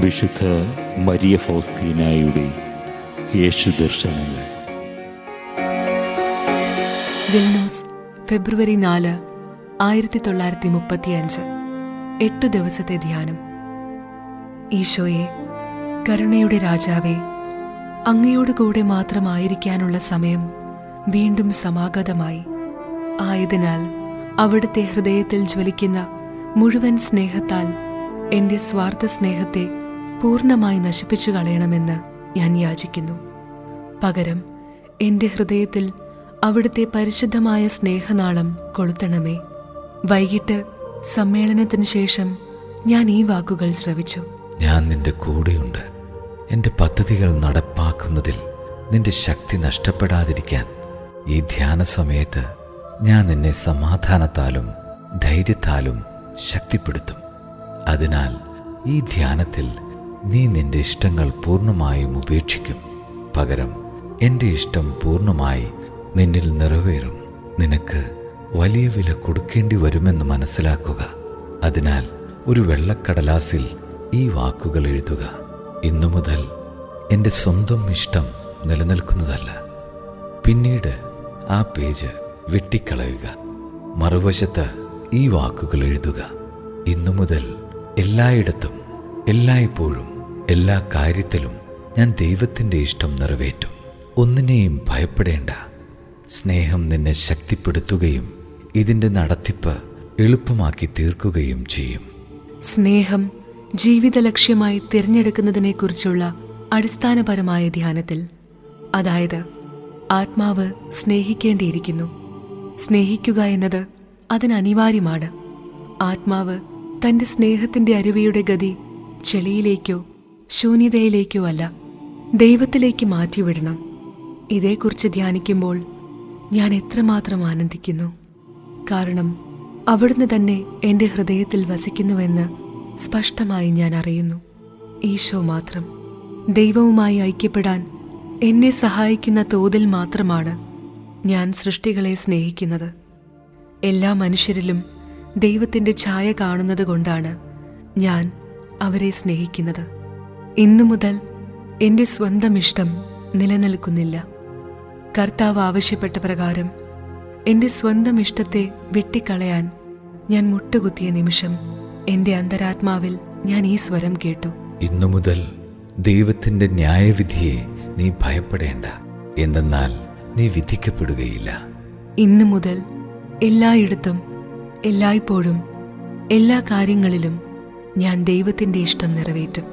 വിശുദ്ധ മരിയ ഫൗസ്തീനായുടെ യേശു ദർശനങ്ങൾ. വിൽനൂസ്, ഫെബ്രുവരി 4, 1935. 8 ദിവസത്തെ ധ്യാനം. ഈശോയെ, കരുണയുടെ രാജാവേ, അങ്ങയോട് കൂടെ മാത്രമായിരിക്കാനുള്ള സമയം വീണ്ടും സമാഗതമായി. ആയതിനാൽ അവിടുത്തെ ഹൃദയത്തിൽ ജ്വലിക്കുന്ന മുഴുവൻ സ്നേഹത്താൽ എൻ്റെ സ്വാർത്ഥ സ്നേഹത്തെ പൂർണ്ണമായി നശിപ്പിച്ചു കളയണമെന്ന് ഞാൻ യാചിക്കുന്നു. പകരം എൻ്റെ ഹൃദയത്തിൽ അവിടുത്തെ പരിശുദ്ധമായ സ്നേഹനാളം കൊളുത്തണമേ. വൈകിട്ട് സമ്മേളനത്തിന് ശേഷം ഞാൻ ഈ വാക്കുകൾ ശ്രവിച്ചു. ഞാൻ നിന്റെ കൂടെയുണ്ട്. എൻ്റെ പദ്ധതികൾ നടപ്പാക്കുന്നതിൽ നിന്റെ ശക്തി നഷ്ടപ്പെടാതിരിക്കാൻ ഈ ധ്യാന സമയത്ത് ഞാൻ നിന്നെ സമാധാനത്താലും ധൈര്യത്താലും ശക്തിപ്പെടുത്തും. അതിനാൽ ഈ ധ്യാനത്തിൽ നീ നിന്റെ ഇഷ്ടങ്ങൾ പൂർണ്ണമായും ഉപേക്ഷിക്കും. പകരം എൻ്റെ ഇഷ്ടം പൂർണ്ണമായി നിന്നിൽ നിറവേറും. നിനക്ക് വലിയ വില കൊടുക്കേണ്ടി വരുമെന്ന് മനസ്സിലാക്കുക. അതിനാൽ ഒരു വെള്ളക്കടലാസിൽ ഈ വാക്കുകൾ എഴുതുക. ഇന്നു മുതൽ എൻ്റെ സ്വന്തം ഇഷ്ടം നിലനിൽക്കുന്നതല്ല. പിന്നീട് ആ പേജ് വെട്ടിക്കളയുക. മറുവശത്ത് ഈ വാക്കുകൾ എഴുതുക. ഇന്നു മുതൽ എല്ലായിടത്തും എല്ലായ്പ്പോഴും എല്ലാ കാര്യത്തിലും ഞാൻ ദൈവത്തിൻ്റെ ഇഷ്ടം നിറവേറ്റും. ഒന്നിനെയും ഭയപ്പെടേണ്ട. സ്നേഹം നിന്നെ ശക്തിപ്പെടുത്തുകയും ഇതിൻ്റെ നടത്തിപ്പ് എളുപ്പമാക്കി തീർക്കുകയും ചെയ്യും. സ്നേഹം ജീവിത ലക്ഷ്യമായി തിരഞ്ഞെടുക്കുന്നതിനെക്കുറിച്ചുള്ള അടിസ്ഥാനപരമായ ധ്യാനത്തിൽ, അതായത് ആത്മാവ് സ്നേഹിക്കേണ്ടിയിരിക്കുന്നു. സ്നേഹിക്കുക എന്നത് അതിനനിവാര്യമാണ്. ആത്മാവ് തൻ്റെ സ്നേഹത്തിൻ്റെ അരുവിയുടെ ഗതി ചെളിയിലേക്കോ ശൂന്യതയിലേക്കോ അല്ല, ദൈവത്തിലേക്ക് മാറ്റിവിടണം. ഇതേക്കുറിച്ച് ധ്യാനിക്കുമ്പോൾ ഞാൻ എത്രമാത്രം ആനന്ദിക്കുന്നു. കാരണം അവിടുന്ന് തന്നെ എൻ്റെ ഹൃദയത്തിൽ വസിക്കുന്നുവെന്ന് സ്പഷ്ടമായി ഞാൻ അറിയുന്നു. ഈശോ മാത്രം ദൈവവുമായി ഐക്യപ്പെടാൻ എന്നെ സഹായിക്കുന്ന തോതിൽ മാത്രമാണ് ഞാൻ സൃഷ്ടികളെ സ്നേഹിക്കുന്നത്. എല്ലാ മനുഷ്യരിലും ദൈവത്തിൻ്റെ ഛായ കാണുന്നത് കൊണ്ടാണ് ഞാൻ അവരെ സ്നേഹിക്കുന്നത്. ഇന്നു മുതൽ എൻ്റെ സ്വന്തം ഇഷ്ടം നിലനിൽക്കുന്നില്ല. കർത്താവ് ആവശ്യപ്പെട്ട പ്രകാരം എൻ്റെ സ്വന്തം ഇഷ്ടത്തെ വെട്ടിക്കളയാൻ ഞാൻ മുട്ടുകുത്തിയ നിമിഷം എൻ്റെ അന്തരാത്മാവിൽ ഞാൻ ഈ സ്വരം കേട്ടു. ഇന്നു മുതൽ ദൈവത്തിൻ്റെ ന്യായവിധിയെ നീ ഭയപ്പെടേണ്ട. എന്തെന്നാൽ നീ വിധിക്കപ്പെടുകയില്ല. ഇന്നു മുതൽ എല്ലായിടത്തും എല്ലായ്പ്പോഴും എല്ലാ കാര്യങ്ങളിലും ഞാൻ ദൈവത്തിൻ്റെ ഇഷ്ടം നിറവേറ്റും.